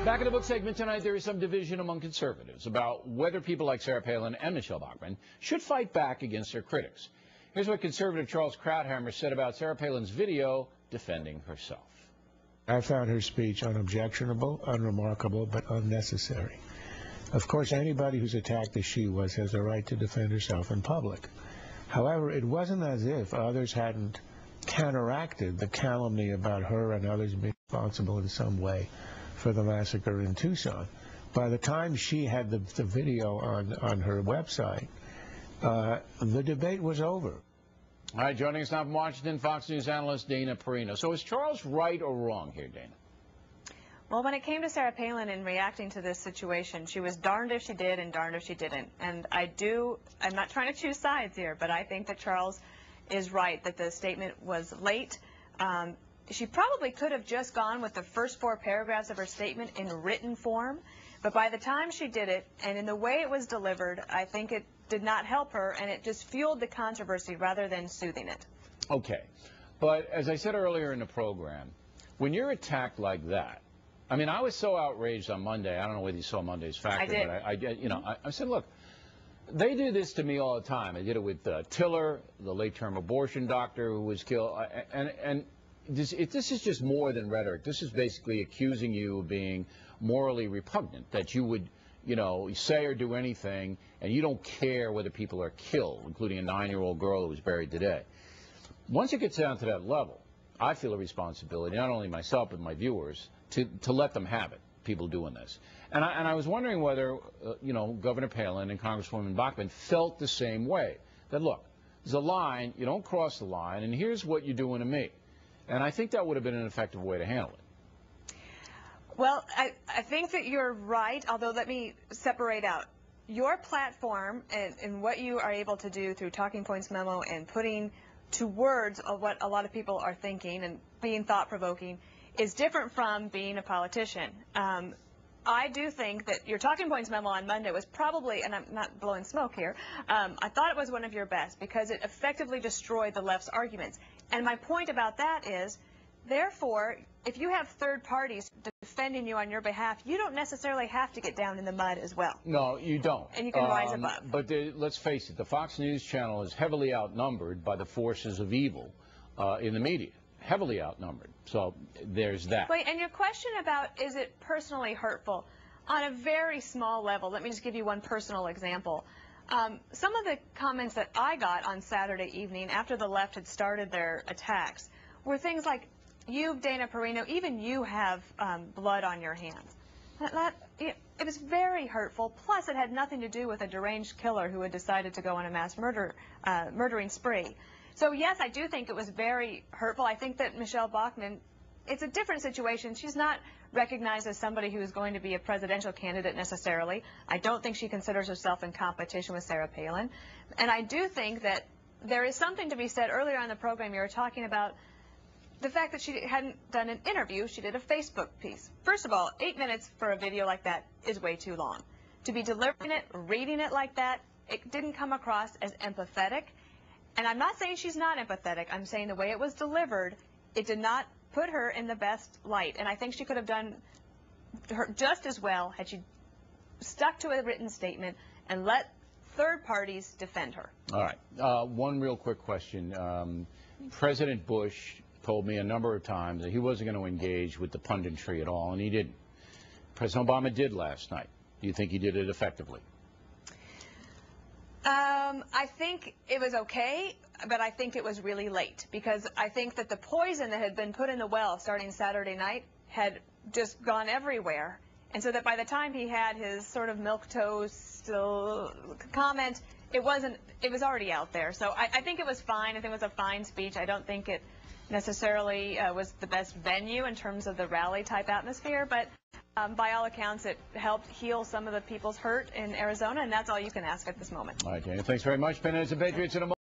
Back in the book segment tonight, there is some division among conservatives about whether people like Sarah Palin and Michelle Bachmann should fight back against their critics. Here's what conservative Charles Krauthammer said about Sarah Palin's video defending herself. I found her speech unobjectionable, unremarkable, but unnecessary. Of course, anybody who's attacked as she was has a right to defend herself in public. However, it wasn't as if others hadn't counteracted the calumny about her and others being responsible in some way for the massacre in Tucson. By the time she had the video on her website, the debate was over. All right, joining us now from Washington, Fox News analyst Dana Perino. So is Charles right or wrong here, Dana? Well, when it came to Sarah Palin in reacting to this situation, she was darned if she did and darned if she didn't. And I'm not trying to choose sides here, but I think that Charles is right that the statement was late. She probably could have just gone with the first 4 paragraphs of her statement in written form, but by the time she did it, and in the way it was delivered, I think it did not help her, and it just fueled the controversy rather than soothing it. Okay, but as I said earlier in the program, when you're attacked like that, I mean, I was so outraged on Monday. I don't know whether you saw Monday's Factor, I did. But I said, look, they do this to me all the time. I did it with Tiller, the late-term abortion doctor who was killed, and this is just more than rhetoric. This is basically accusing you of being morally repugnant, that you would, say or do anything, and you don't care whether people are killed, including a 9-year-old girl who was buried today. Once it gets down to that level, I feel a responsibility, not only myself but my viewers, to let them have it, people doing this. And I was wondering whether, Governor Palin and Congresswoman Bachmann felt the same way, that, look, there's a line, you don't cross the line, and here's what you're doing to me. And I think that would have been an effective way to handle it. Well, I think that you're right, although let me separate out. Your platform and what you are able to do through Talking Points memo and putting to words of what a lot of people are thinking and being thought-provoking is different from being a politician. I do think that your Talking Points memo on Monday was probably, and I'm not blowing smoke here, I thought it was one of your best because it effectively destroyed the left's arguments. And my point about that is, therefore, if you have third parties defending you on your behalf, you don't necessarily have to get down in the mud as well. No, you don't. And you can rise above. But let's face it, the Fox News channel is heavily outnumbered by the forces of evil in the media. Heavily outnumbered. So there's that. Wait, and your question about is it personally hurtful? On a very small level, let me just give you one personal example. Some of the comments that I got on Saturday evening after the left had started their attacks were things like, you, Dana Perino, even you have blood on your hands. It was very hurtful, plus it had nothing to do with a deranged killer who had decided to go on a mass murdering spree. So yes, I do think it was very hurtful. I think that Michelle Bachmann, it's a different situation. She's not recognized as somebody who is going to be a presidential candidate necessarily. I don't think she considers herself in competition with Sarah Palin. And I do think that there is something to be said. Earlier on the program, you were talking about the fact that she hadn't done an interview. She did a Facebook piece. First of all, 8 minutes for a video like that is way too long. To be delivering it, reading it like that, it didn't come across as empathetic. And I'm not saying she's not empathetic. I'm saying the way it was delivered, it did not put her in the best light. And I think she could have done her just as well had she stuck to a written statement and let third parties defend her. All right. One real quick question. President Bush told me a number of times that he wasn't going to engage with the punditry at all, and he didn't. President Obama did last night. Do you think he did it effectively? I think it was okay, but I think it was really late because I think that the poison that had been put in the well starting Saturday night had just gone everywhere. And so that by the time he had his sort of milquetoast comment, it was already out there. So I think it was fine. I think it was a fine speech. I don't think it necessarily was the best venue in terms of the rally type atmosphere, but by all accounts, it helped heal some of the people's hurt in Arizona, and that's all you can ask at this moment. All right, Dana, thanks very much. Penn is the Patriots in a moment.